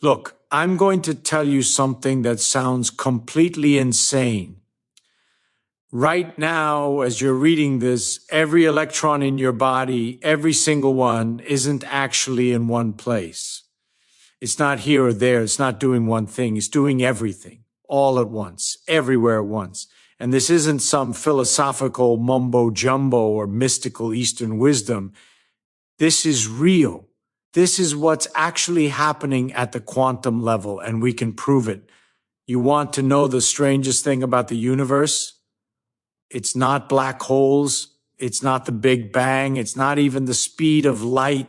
Look, I'm going to tell you something that sounds completely insane. Right now, as you're reading this, every electron in your body, every single one, isn't actually in one place. It's not here or there. It's not doing one thing. It's doing everything, all at once, everywhere at once. And this isn't some philosophical mumbo-jumbo or mystical Eastern wisdom. This is real. This is what's actually happening at the quantum level, and we can prove it. You want to know the strangest thing about the universe? It's not black holes. It's not the Big Bang. It's not even the speed of light.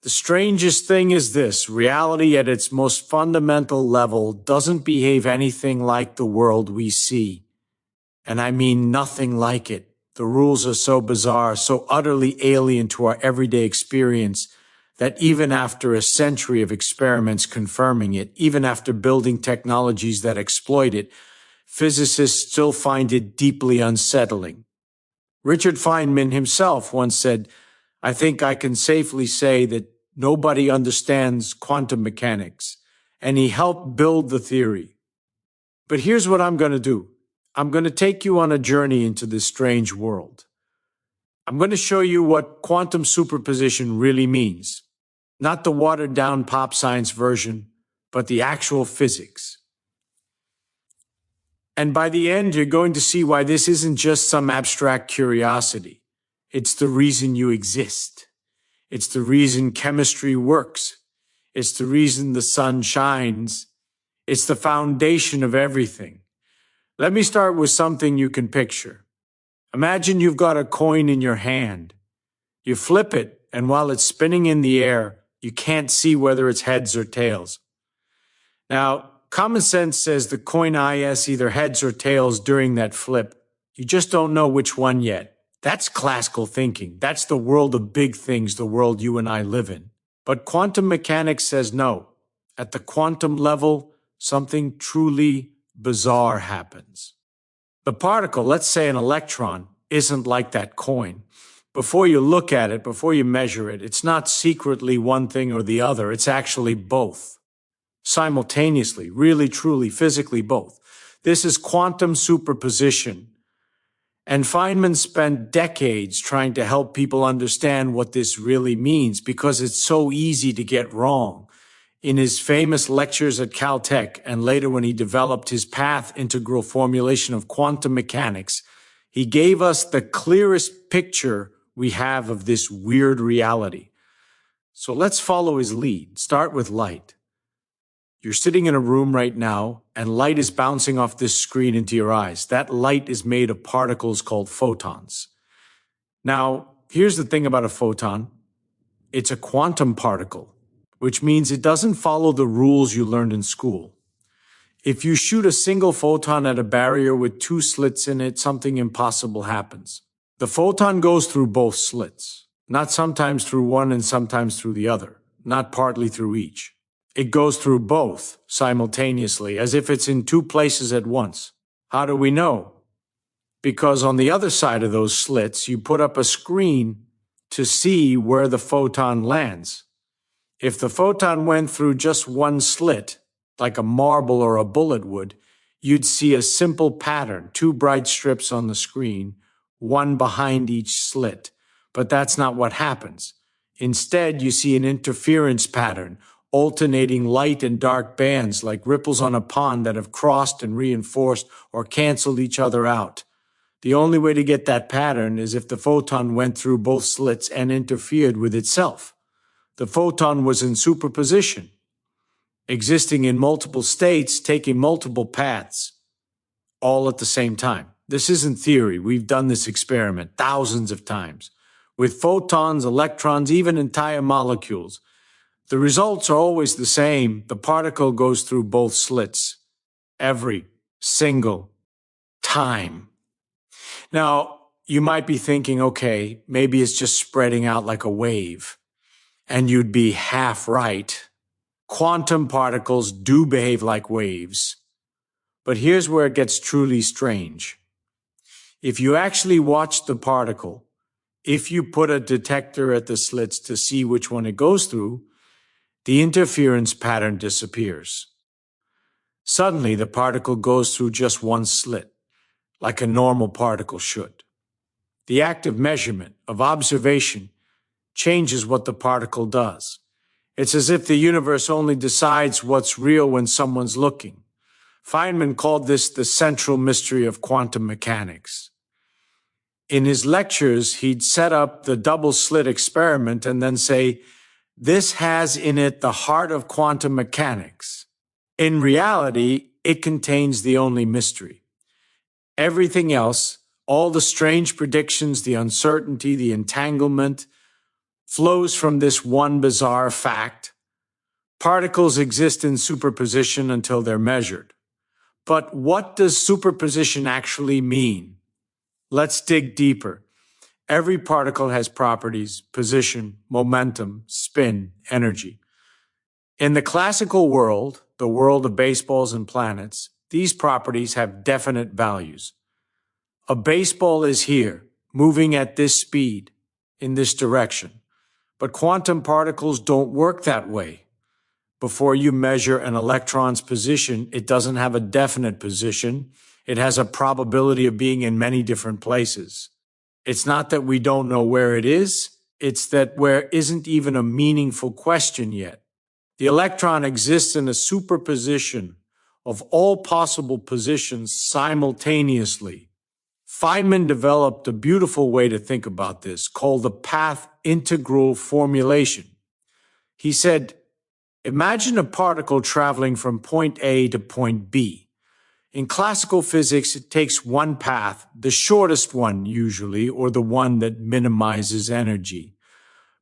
The strangest thing is this: reality at its most fundamental level doesn't behave anything like the world we see. And I mean nothing like it. The rules are so bizarre, so utterly alien to our everyday experience, that even after a century of experiments confirming it, even after building technologies that exploit it, physicists still find it deeply unsettling. Richard Feynman himself once said, "I think I can safely say that nobody understands quantum mechanics," and he helped build the theory. But here's what I'm going to do. I'm going to take you on a journey into this strange world. I'm going to show you what quantum superposition really means. Not the watered-down pop science version, but the actual physics. And by the end, you're going to see why this isn't just some abstract curiosity. It's the reason you exist. It's the reason chemistry works. It's the reason the sun shines. It's the foundation of everything. Let me start with something you can picture. Imagine you've got a coin in your hand. You flip it, and while it's spinning in the air, you can't see whether it's heads or tails. Now, common sense says the coin is either heads or tails during that flip. You just don't know which one yet. That's classical thinking. That's the world of big things, the world you and I live in. But quantum mechanics says no. At the quantum level, something truly bizarre happens. The particle, let's say an electron, isn't like that coin. Before you look at it, before you measure it, it's not secretly one thing or the other. It's actually both. Simultaneously, really, truly, physically both. This is quantum superposition. And Feynman spent decades trying to help people understand what this really means, because it's so easy to get wrong. In his famous lectures at Caltech, and later when he developed his path integral formulation of quantum mechanics, he gave us the clearest picture we have of this weird reality. So let's follow his lead. Start with light. You're sitting in a room right now, and light is bouncing off this screen into your eyes. That light is made of particles called photons. Now, here's the thing about a photon. It's a quantum particle, which means it doesn't follow the rules you learned in school. If you shoot a single photon at a barrier with two slits in it, something impossible happens. The photon goes through both slits, not sometimes through one and sometimes through the other, not partly through each. It goes through both simultaneously, as if it's in two places at once. How do we know? Because on the other side of those slits, you put up a screen to see where the photon lands. If the photon went through just one slit, like a marble or a bullet would, you'd see a simple pattern, two bright strips on the screen, one behind each slit. But that's not what happens. Instead, you see an interference pattern, alternating light and dark bands like ripples on a pond that have crossed and reinforced or canceled each other out. The only way to get that pattern is if the photon went through both slits and interfered with itself. The photon was in superposition, existing in multiple states, taking multiple paths, all at the same time. This isn't theory. We've done this experiment thousands of times with photons, electrons, even entire molecules. The results are always the same. The particle goes through both slits every single time. Now, you might be thinking, okay, maybe it's just spreading out like a wave. And you'd be half right. Quantum particles do behave like waves. But here's where it gets truly strange. If you actually watch the particle, if you put a detector at the slits to see which one it goes through, the interference pattern disappears. Suddenly, the particle goes through just one slit, like a normal particle should. The act of measurement, of observation, changes what the particle does. It's as if the universe only decides what's real when someone's looking. Feynman called this the central mystery of quantum mechanics. In his lectures, he'd set up the double-slit experiment and then say, "This has in it the heart of quantum mechanics." In reality, it contains the only mystery. Everything else, all the strange predictions, the uncertainty, the entanglement, flows from this one bizarre fact. Particles exist in superposition until they're measured. But what does superposition actually mean? Let's dig deeper. Every particle has properties: position, momentum, spin, energy. In the classical world, the world of baseballs and planets, these properties have definite values. A baseball is here, moving at this speed, in this direction. But quantum particles don't work that way. Before you measure an electron's position, it doesn't have a definite position. It has a probability of being in many different places. It's not that we don't know where it is, it's that where isn't even a meaningful question yet. The electron exists in a superposition of all possible positions simultaneously. Feynman developed a beautiful way to think about this, called the path integral formulation. He said, imagine a particle traveling from point A to point B. In classical physics, it takes one path, the shortest one usually, or the one that minimizes energy.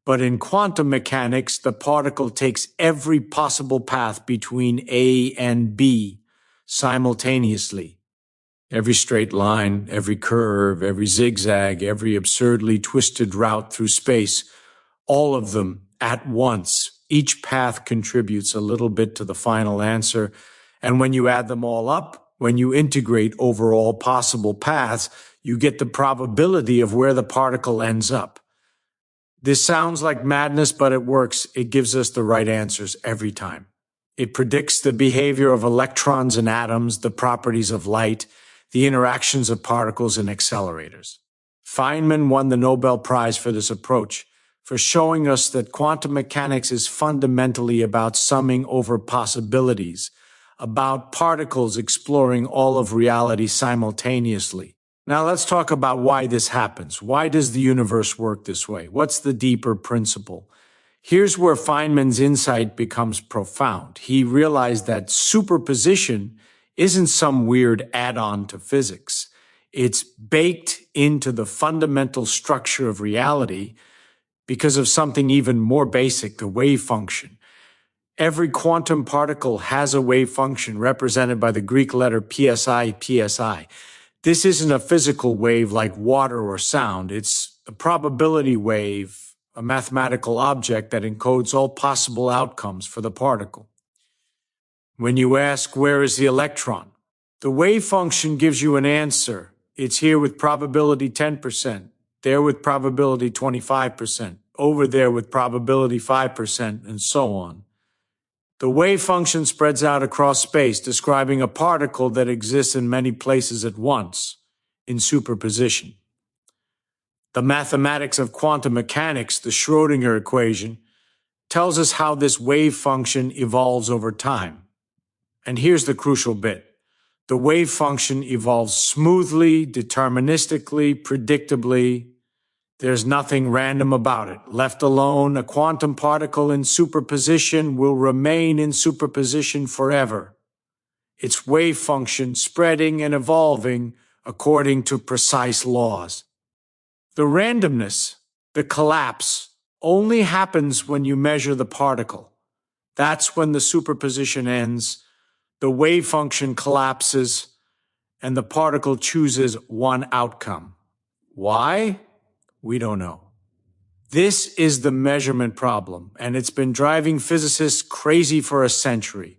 But in quantum mechanics, the particle takes every possible path between A and B simultaneously. Every straight line, every curve, every zigzag, every absurdly twisted route through space, all of them at once. Each path contributes a little bit to the final answer, and when you add them all up, when you integrate over all possible paths, you get the probability of where the particle ends up. This sounds like madness, but it works. It gives us the right answers every time. It predicts the behavior of electrons and atoms, the properties of light, the interactions of particles and accelerators. Feynman won the Nobel Prize for this approach, for showing us that quantum mechanics is fundamentally about summing over possibilities, about particles exploring all of reality simultaneously. Now let's talk about why this happens. Why does the universe work this way? What's the deeper principle? Here's where Feynman's insight becomes profound. He realized that superposition isn't some weird add-on to physics. It's baked into the fundamental structure of reality because of something even more basic, the wave function. Every quantum particle has a wave function represented by the Greek letter psi. This isn't a physical wave like water or sound. It's a probability wave, a mathematical object that encodes all possible outcomes for the particle. When you ask, where is the electron? The wave function gives you an answer. It's here with probability 10%, there with probability 25%, over there with probability 5%, and so on. The wave function spreads out across space, describing a particle that exists in many places at once, in superposition. The mathematics of quantum mechanics, the Schrödinger equation, tells us how this wave function evolves over time. And here's the crucial bit. The wave function evolves smoothly, deterministically, predictably. There's nothing random about it. Left alone, a quantum particle in superposition will remain in superposition forever. Its wave function spreading and evolving according to precise laws. The randomness, the collapse, only happens when you measure the particle. That's when the superposition ends, the wave function collapses, and the particle chooses one outcome. Why? We don't know. This is the measurement problem, and it's been driving physicists crazy for a century.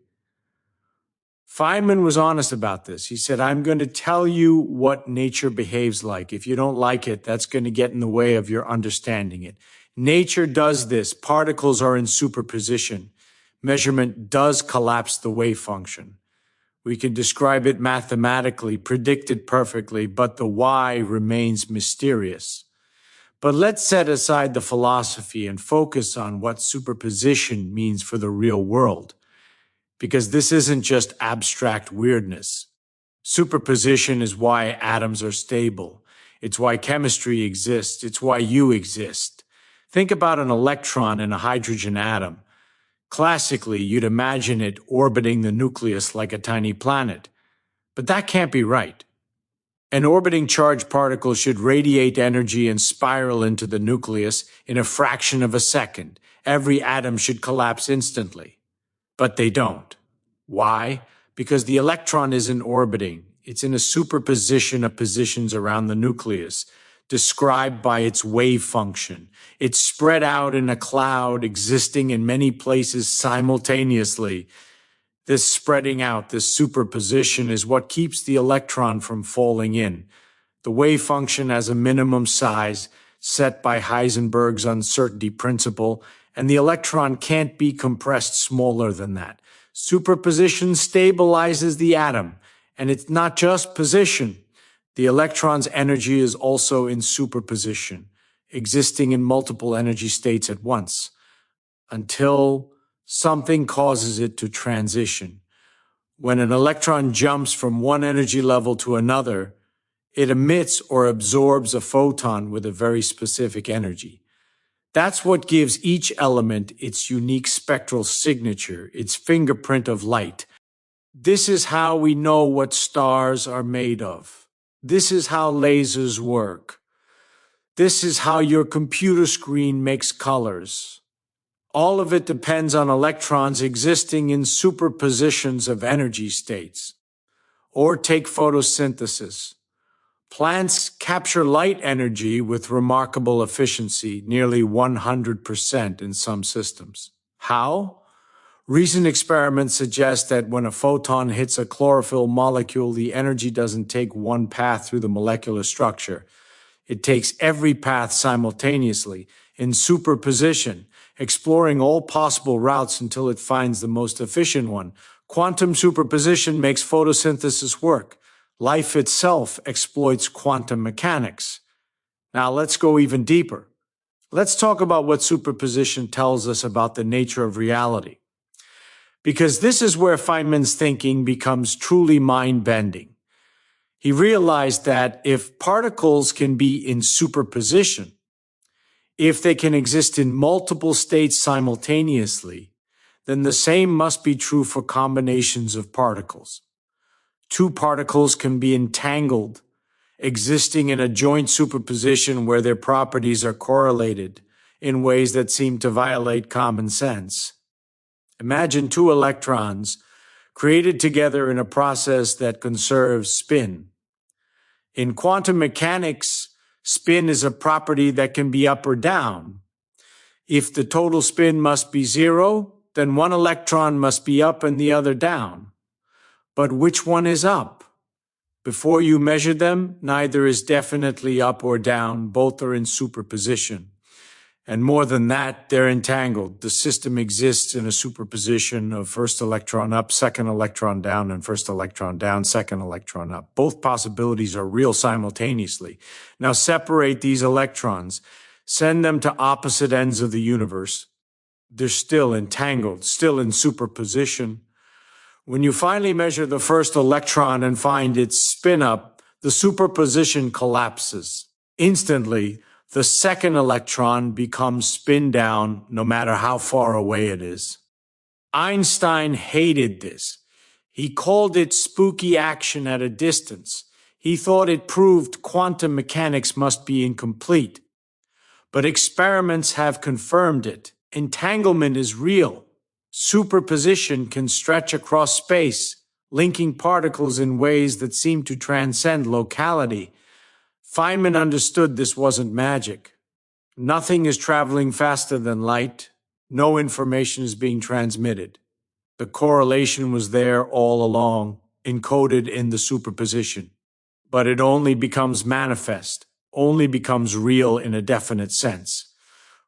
Feynman was honest about this. He said, I'm going to tell you what nature behaves like. If you don't like it, that's going to get in the way of your understanding it. Nature does this. Particles are in superposition. Measurement does collapse the wave function. We can describe it mathematically, predict it perfectly, but the why remains mysterious. But let's set aside the philosophy and focus on what superposition means for the real world, because this isn't just abstract weirdness. Superposition is why atoms are stable. It's why chemistry exists. It's why you exist. Think about an electron in a hydrogen atom. Classically, you'd imagine it orbiting the nucleus like a tiny planet. But that can't be right. An orbiting charged particle should radiate energy and spiral into the nucleus in a fraction of a second. Every atom should collapse instantly. But they don't. Why? Because the electron isn't orbiting. It's in a superposition of positions around the nucleus, described by its wave function. It's spread out in a cloud, existing in many places simultaneously. This spreading out, this superposition, is what keeps the electron from falling in. The wave function has a minimum size set by Heisenberg's uncertainty principle, and the electron can't be compressed smaller than that. Superposition stabilizes the atom, and it's not just position. The electron's energy is also in superposition, existing in multiple energy states at once, until something causes it to transition. When an electron jumps from one energy level to another, it emits or absorbs a photon with a very specific energy. That's what gives each element its unique spectral signature, its fingerprint of light. This is how we know what stars are made of. This is how lasers work. This is how your computer screen makes colors. All of it depends on electrons existing in superpositions of energy states. Or take photosynthesis. Plants capture light energy with remarkable efficiency, nearly 100% in some systems. How? Recent experiments suggest that when a photon hits a chlorophyll molecule, the energy doesn't take one path through the molecular structure. It takes every path simultaneously, in superposition, exploring all possible routes until it finds the most efficient one. Quantum superposition makes photosynthesis work. Life itself exploits quantum mechanics. Now let's go even deeper. Let's talk about what superposition tells us about the nature of reality. Because this is where Feynman's thinking becomes truly mind-bending. He realized that if particles can be in superposition, if they can exist in multiple states simultaneously, then the same must be true for combinations of particles. Two particles can be entangled, existing in a joint superposition where their properties are correlated in ways that seem to violate common sense. Imagine two electrons created together in a process that conserves spin. In quantum mechanics, spin is a property that can be up or down. If the total spin must be zero, then one electron must be up and the other down. But which one is up? Before you measure them, neither is definitely up or down. Both are in superposition. And more than that, they're entangled. The system exists in a superposition of first electron up, second electron down, and first electron down, second electron up. Both possibilities are real simultaneously. Now separate these electrons. Send them to opposite ends of the universe. They're still entangled, still in superposition. When you finally measure the first electron and find its spin up, the superposition collapses. Instantly, the second electron becomes spin down no matter how far away it is. Einstein hated this. He called it spooky action at a distance. He thought it proved quantum mechanics must be incomplete. But experiments have confirmed it. Entanglement is real. Superposition can stretch across space, linking particles in ways that seem to transcend locality. Feynman understood this wasn't magic. Nothing is traveling faster than light. No information is being transmitted. The correlation was there all along, encoded in the superposition. But it only becomes manifest, only becomes real in a definite sense,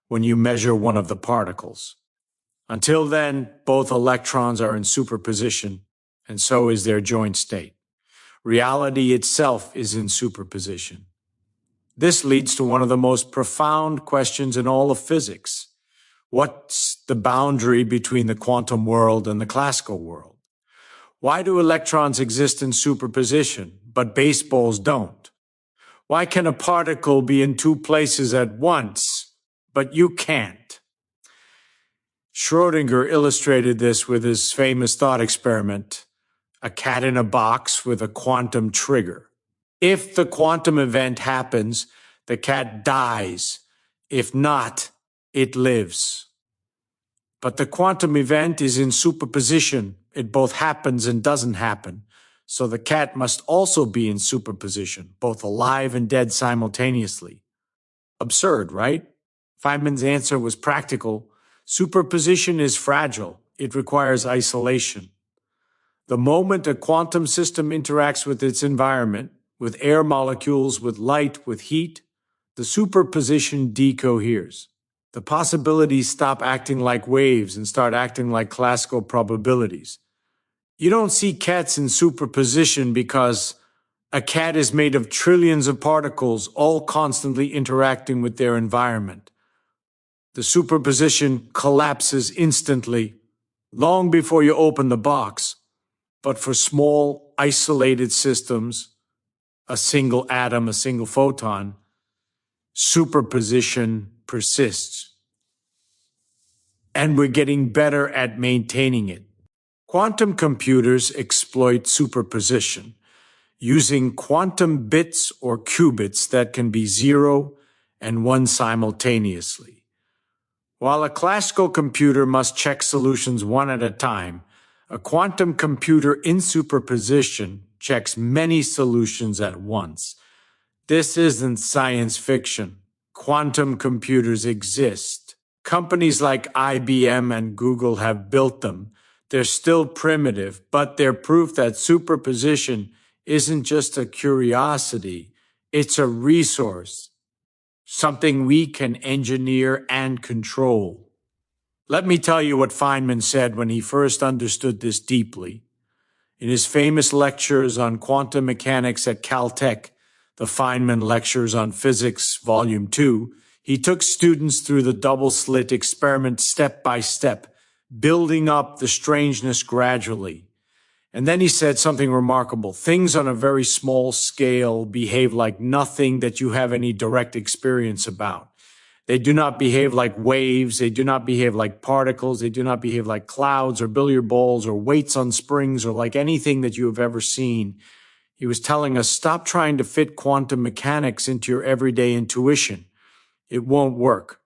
when you measure one of the particles. Until then, both electrons are in superposition, and so is their joint state. Reality itself is in superposition. This leads to one of the most profound questions in all of physics. What's the boundary between the quantum world and the classical world? Why do electrons exist in superposition, but baseballs don't? Why can a particle be in two places at once, but you can't? Schrödinger illustrated this with his famous thought experiment, a cat in a box with a quantum trigger. If the quantum event happens, the cat dies. If not, it lives. But the quantum event is in superposition. It both happens and doesn't happen. So the cat must also be in superposition, both alive and dead simultaneously. Absurd, right? Feynman's answer was practical. Superposition is fragile. It requires isolation. The moment a quantum system interacts with its environment, with air molecules, with light, with heat, the superposition decoheres. The possibilities stop acting like waves and start acting like classical probabilities. You don't see cats in superposition because a cat is made of trillions of particles all constantly interacting with their environment. The superposition collapses instantly, long before you open the box. But for small, isolated systems, a single atom, a single photon, superposition persists. And we're getting better at maintaining it. Quantum computers exploit superposition using quantum bits or qubits that can be 0 and 1 simultaneously. While a classical computer must check solutions one at a time, a quantum computer in superposition checks many solutions at once. This isn't science fiction. Quantum computers exist. Companies like IBM and Google have built them. They're still primitive, but they're proof that superposition isn't just a curiosity, it's a resource, something we can engineer and control. Let me tell you what Feynman said when he first understood this deeply. In his famous lectures on quantum mechanics at Caltech, the Feynman Lectures on Physics, Volume 2, he took students through the double-slit experiment step by step, building up the strangeness gradually. And then he said something remarkable. Things on a very small scale behave like nothing that you have any direct experience about. They do not behave like waves. They do not behave like particles. They do not behave like clouds or billiard balls or weights on springs or like anything that you have ever seen. He was telling us, stop trying to fit quantum mechanics into your everyday intuition. It won't work.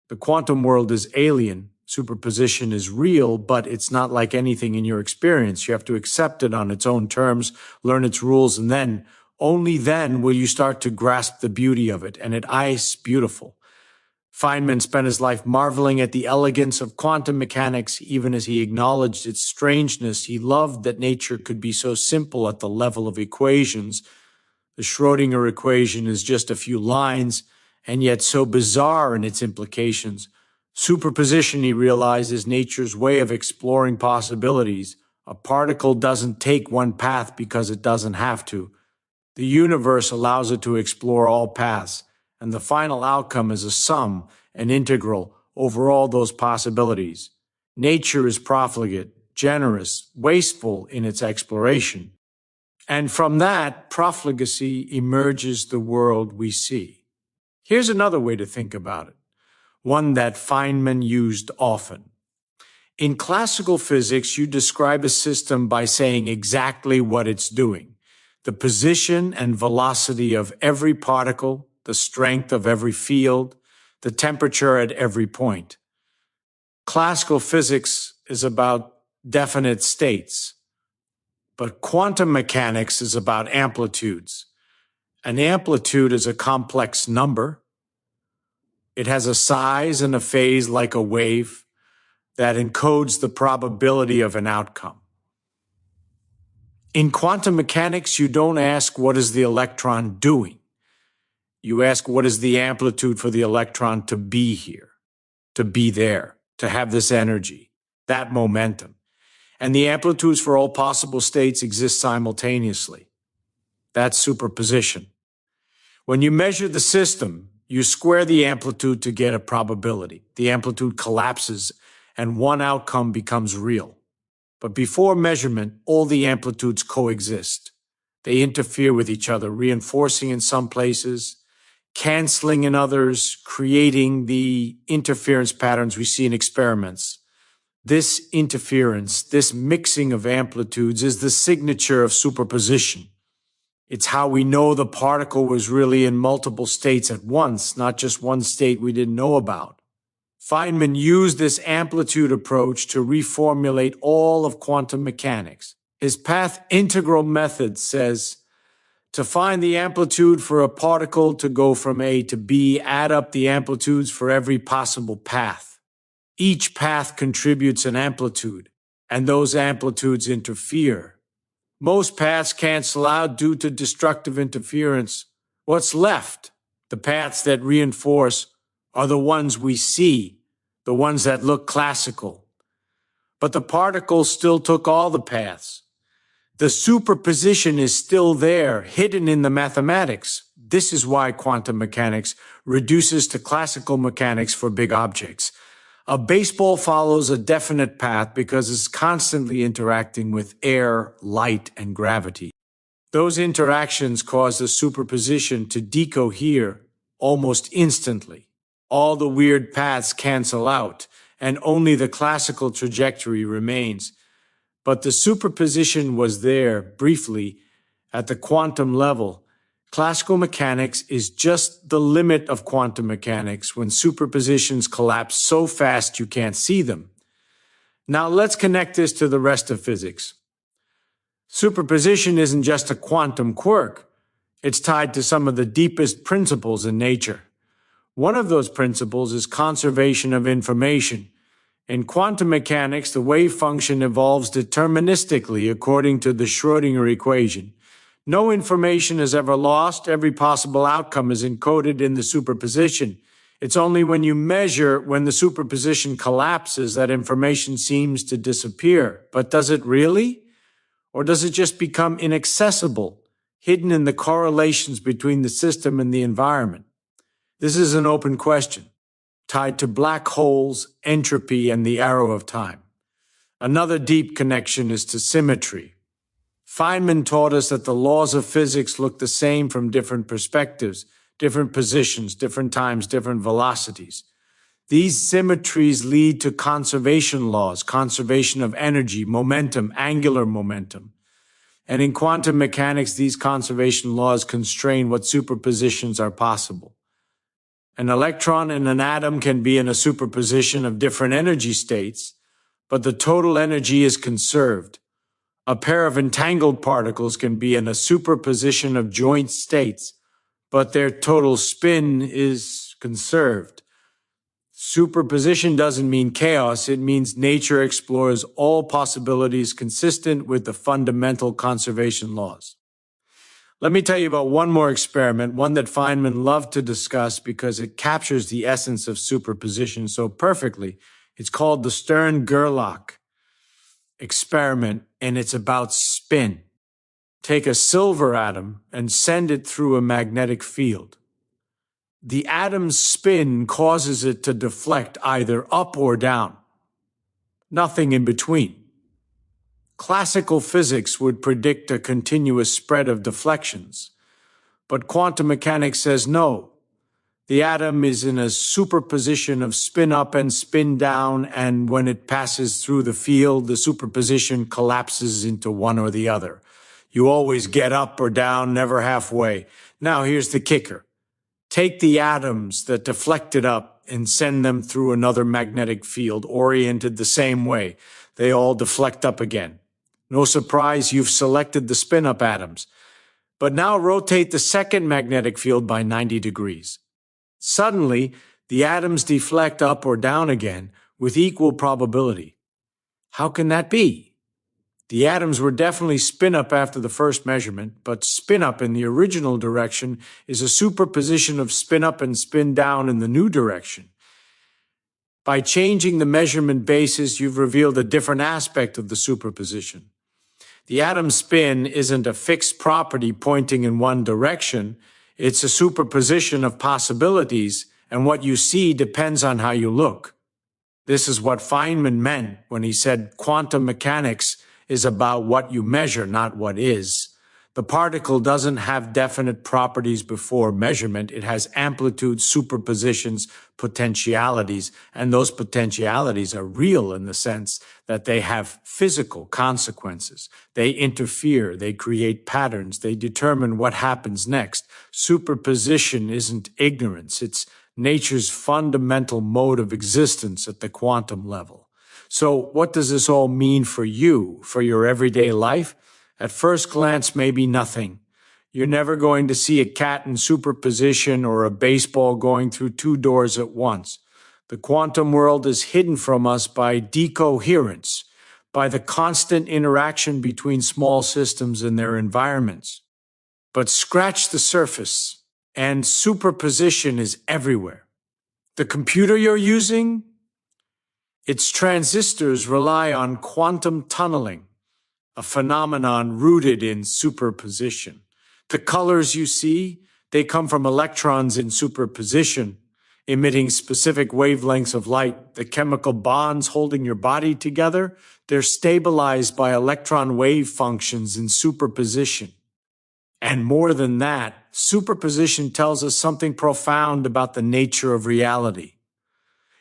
The quantum world is alien. Superposition is real, but it's not like anything in your experience. You have to accept it on its own terms, learn its rules, and then, only then will you start to grasp the beauty of it. And it's beautiful. Feynman spent his life marveling at the elegance of quantum mechanics, even as he acknowledged its strangeness. He loved that nature could be so simple at the level of equations. The Schrödinger equation is just a few lines, and yet so bizarre in its implications. Superposition, he realized, is nature's way of exploring possibilities. A particle doesn't take one path because it doesn't have to. The universe allows it to explore all paths, and the final outcome is a sum, an integral, over all those possibilities. Nature is profligate, generous, wasteful in its exploration. And from that profligacy emerges the world we see. Here's another way to think about it, one that Feynman used often. In classical physics, you describe a system by saying exactly what it's doing. The position and velocity of every particle, the strength of every field, the temperature at every point. Classical physics is about definite states, but quantum mechanics is about amplitudes. An amplitude is a complex number. It has a size and a phase like a wave that encodes the probability of an outcome. In quantum mechanics, you don't ask what is the electron doing. You ask what is the amplitude for the electron to be here, to be there, to have this energy, that momentum. And the amplitudes for all possible states exist simultaneously. That's superposition. When you measure the system, you square the amplitude to get a probability. The amplitude collapses and one outcome becomes real. But before measurement, all the amplitudes coexist. They interfere with each other, reinforcing in some places, canceling in others, creating the interference patterns we see in experiments. This interference, this mixing of amplitudes is the signature of superposition. It's how we know the particle was really in multiple states at once, not just one state we didn't know about. Feynman used this amplitude approach to reformulate all of quantum mechanics. His path integral method says, to find the amplitude for a particle to go from A to B, add up the amplitudes for every possible path. Each path contributes an amplitude, and those amplitudes interfere. Most paths cancel out due to destructive interference. What's left? The paths that reinforce are the ones we see, the ones that look classical. But the particle still took all the paths. The superposition is still there, hidden in the mathematics. This is why quantum mechanics reduces to classical mechanics for big objects. A baseball follows a definite path because it's constantly interacting with air, light, and gravity. Those interactions cause the superposition to decohere almost instantly. All the weird paths cancel out, and only the classical trajectory remains. But the superposition was there, briefly, at the quantum level. Classical mechanics is just the limit of quantum mechanics when superpositions collapse so fast you can't see them. Now let's connect this to the rest of physics. Superposition isn't just a quantum quirk. It's tied to some of the deepest principles in nature. One of those principles is conservation of information. In quantum mechanics, the wave function evolves deterministically according to the Schrödinger equation. No information is ever lost. Every possible outcome is encoded in the superposition. It's only when you measure when the superposition collapses that information seems to disappear. But does it really? Or does it just become inaccessible, hidden in the correlations between the system and the environment? This is an open question, tied to black holes, entropy, and the arrow of time. Another deep connection is to symmetry. Feynman taught us that the laws of physics look the same from different perspectives, different positions, different times, different velocities. These symmetries lead to conservation laws, conservation of energy, momentum, angular momentum. And in quantum mechanics, these conservation laws constrain what superpositions are possible. An electron and an atom can be in a superposition of different energy states, but the total energy is conserved. A pair of entangled particles can be in a superposition of joint states, but their total spin is conserved. Superposition doesn't mean chaos, it means nature explores all possibilities consistent with the fundamental conservation laws. Let me tell you about one more experiment, one that Feynman loved to discuss because it captures the essence of superposition so perfectly. It's called the Stern-Gerlach experiment, and it's about spin. Take a silver atom and send it through a magnetic field. The atom's spin causes it to deflect either up or down. Nothing in between. Classical physics would predict a continuous spread of deflections, but quantum mechanics says no. The atom is in a superposition of spin up and spin down, and when it passes through the field, the superposition collapses into one or the other. You always get up or down, never halfway. Now here's the kicker. Take the atoms that deflected up and send them through another magnetic field oriented the same way. They all deflect up again. No surprise, you've selected the spin-up atoms. But now rotate the second magnetic field by 90 degrees. Suddenly, the atoms deflect up or down again with equal probability. How can that be? The atoms were definitely spin-up after the first measurement, but spin-up in the original direction is a superposition of spin-up and spin-down in the new direction. By changing the measurement basis, you've revealed a different aspect of the superposition. The atom spin isn't a fixed property pointing in one direction. It's a superposition of possibilities, and what you see depends on how you look. This is what Feynman meant when he said quantum mechanics is about what you measure, not what is. The particle doesn't have definite properties before measurement. It has amplitude, superpositions, potentialities, and those potentialities are real in the sense that they have physical consequences. They interfere, they create patterns, they determine what happens next. Superposition isn't ignorance, it's nature's fundamental mode of existence at the quantum level. So what does this all mean for you, for your everyday life? At first glance, maybe nothing. You're never going to see a cat in superposition or a baseball going through two doors at once. The quantum world is hidden from us by decoherence, by the constant interaction between small systems and their environments. But scratch the surface, and superposition is everywhere. The computer you're using, its transistors rely on quantum tunneling, a phenomenon rooted in superposition. The colors you see, they come from electrons in superposition, emitting specific wavelengths of light. The chemical bonds holding your body together, they're stabilized by electron wave functions in superposition. And more than that, superposition tells us something profound about the nature of reality.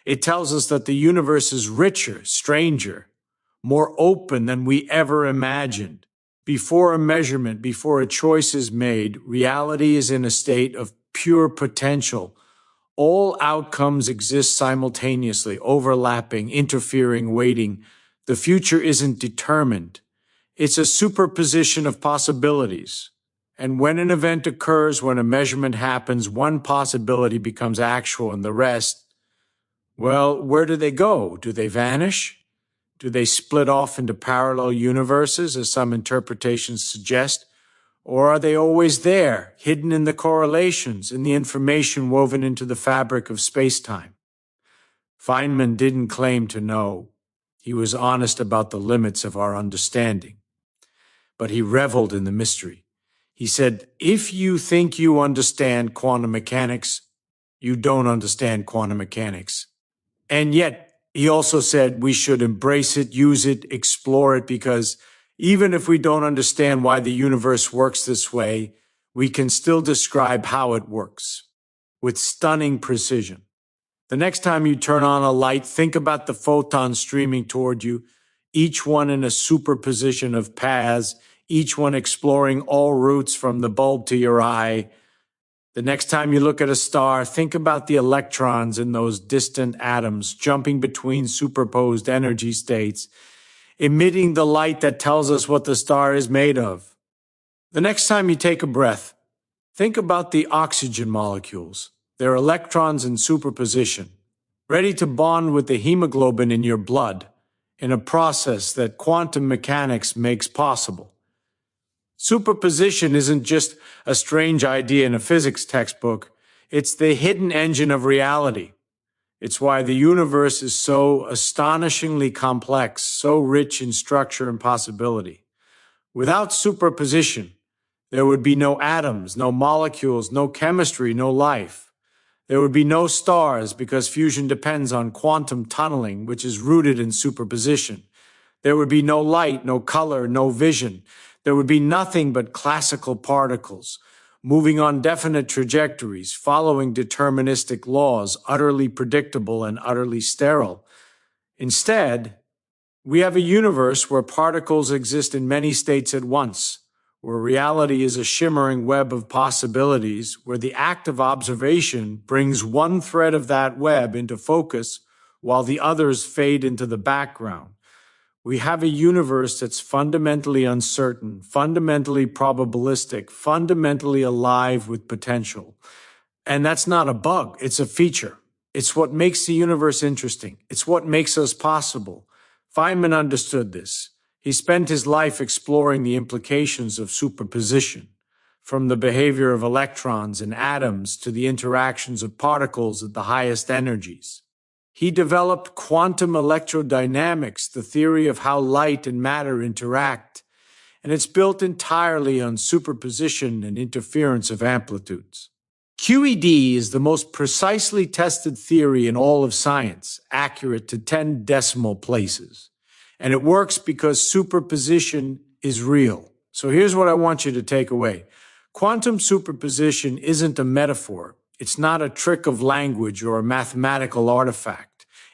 It tells us that the universe is richer, stranger, more open than we ever imagined. Before a measurement, before a choice is made, reality is in a state of pure potential. All outcomes exist simultaneously, overlapping, interfering, waiting. The future isn't determined. It's a superposition of possibilities. And when an event occurs, when a measurement happens, one possibility becomes actual and the rest, well, where do they go? Do they vanish? Do they split off into parallel universes, as some interpretations suggest? Or are they always there, hidden in the correlations, in the information woven into the fabric of space-time? Feynman didn't claim to know. He was honest about the limits of our understanding. But he reveled in the mystery. He said, if you think you understand quantum mechanics, you don't understand quantum mechanics. And yet, he also said we should embrace it, use it, explore it, because even if we don't understand why the universe works this way, we can still describe how it works with stunning precision. The next time you turn on a light, think about the photons streaming toward you, each one in a superposition of paths, each one exploring all routes from the bulb to your eye. The next time you look at a star, think about the electrons in those distant atoms jumping between superposed energy states, emitting the light that tells us what the star is made of. The next time you take a breath, think about the oxygen molecules. They're electrons in superposition, ready to bond with the hemoglobin in your blood in a process that quantum mechanics makes possible. Superposition isn't just a strange idea in a physics textbook. It's the hidden engine of reality. It's why the universe is so astonishingly complex, so rich in structure and possibility. Without superposition, there would be no atoms, no molecules, no chemistry, no life. There would be no stars because fusion depends on quantum tunneling, which is rooted in superposition. There would be no light, no color, no vision. There would be nothing but classical particles, moving on definite trajectories, following deterministic laws, utterly predictable and utterly sterile. Instead, we have a universe where particles exist in many states at once, where reality is a shimmering web of possibilities, where the act of observation brings one thread of that web into focus while the others fade into the background. We have a universe that's fundamentally uncertain, fundamentally probabilistic, fundamentally alive with potential. And that's not a bug, it's a feature. It's what makes the universe interesting. It's what makes us possible. Feynman understood this. He spent his life exploring the implications of superposition, from the behavior of electrons and atoms to the interactions of particles at the highest energies. He developed quantum electrodynamics, the theory of how light and matter interact, and it's built entirely on superposition and interference of amplitudes. QED is the most precisely tested theory in all of science, accurate to 10 decimal places. And it works because superposition is real. So here's what I want you to take away. Quantum superposition isn't a metaphor. It's not a trick of language or a mathematical artifact.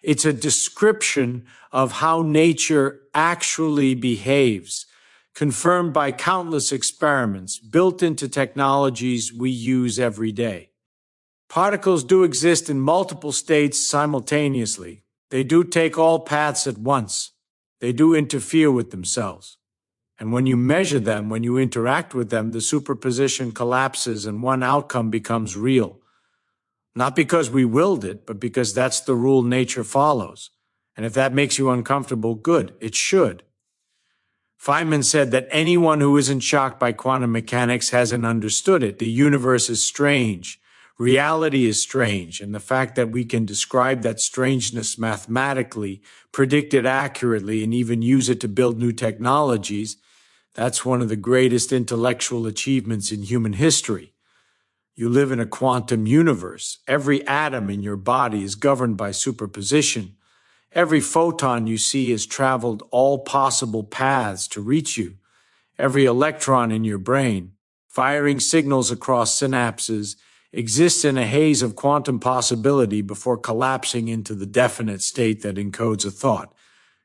It's a description of how nature actually behaves, confirmed by countless experiments built into technologies we use every day. Particles do exist in multiple states simultaneously. They do take all paths at once. They do interfere with themselves. And when you measure them, when you interact with them, the superposition collapses and one outcome becomes real. Not because we willed it, but because that's the rule nature follows. And if that makes you uncomfortable, good, it should. Feynman said that anyone who isn't shocked by quantum mechanics hasn't understood it. The universe is strange. Reality is strange. And the fact that we can describe that strangeness mathematically, predict it accurately, and even use it to build new technologies, that's one of the greatest intellectual achievements in human history. You live in a quantum universe. Every atom in your body is governed by superposition. Every photon you see has traveled all possible paths to reach you. Every electron in your brain, firing signals across synapses, exists in a haze of quantum possibility before collapsing into the definite state that encodes a thought.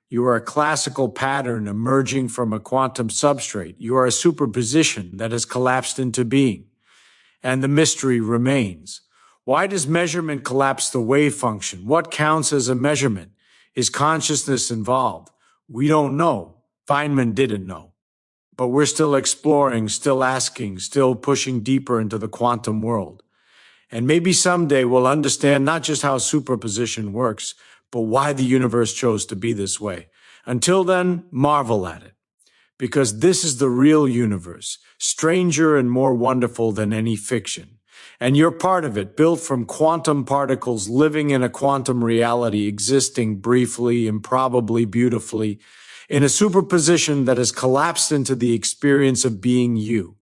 You are a classical pattern emerging from a quantum substrate. You are a superposition that has collapsed into being. And the mystery remains. Why does measurement collapse the wave function? What counts as a measurement? Is consciousness involved? We don't know. Feynman didn't know. But we're still exploring, still asking, still pushing deeper into the quantum world. And maybe someday we'll understand not just how superposition works, but why the universe chose to be this way. Until then, marvel at it. Because this is the real universe, stranger and more wonderful than any fiction. And you're part of it, built from quantum particles living in a quantum reality, existing briefly, improbably, beautifully, in a superposition that has collapsed into the experience of being you.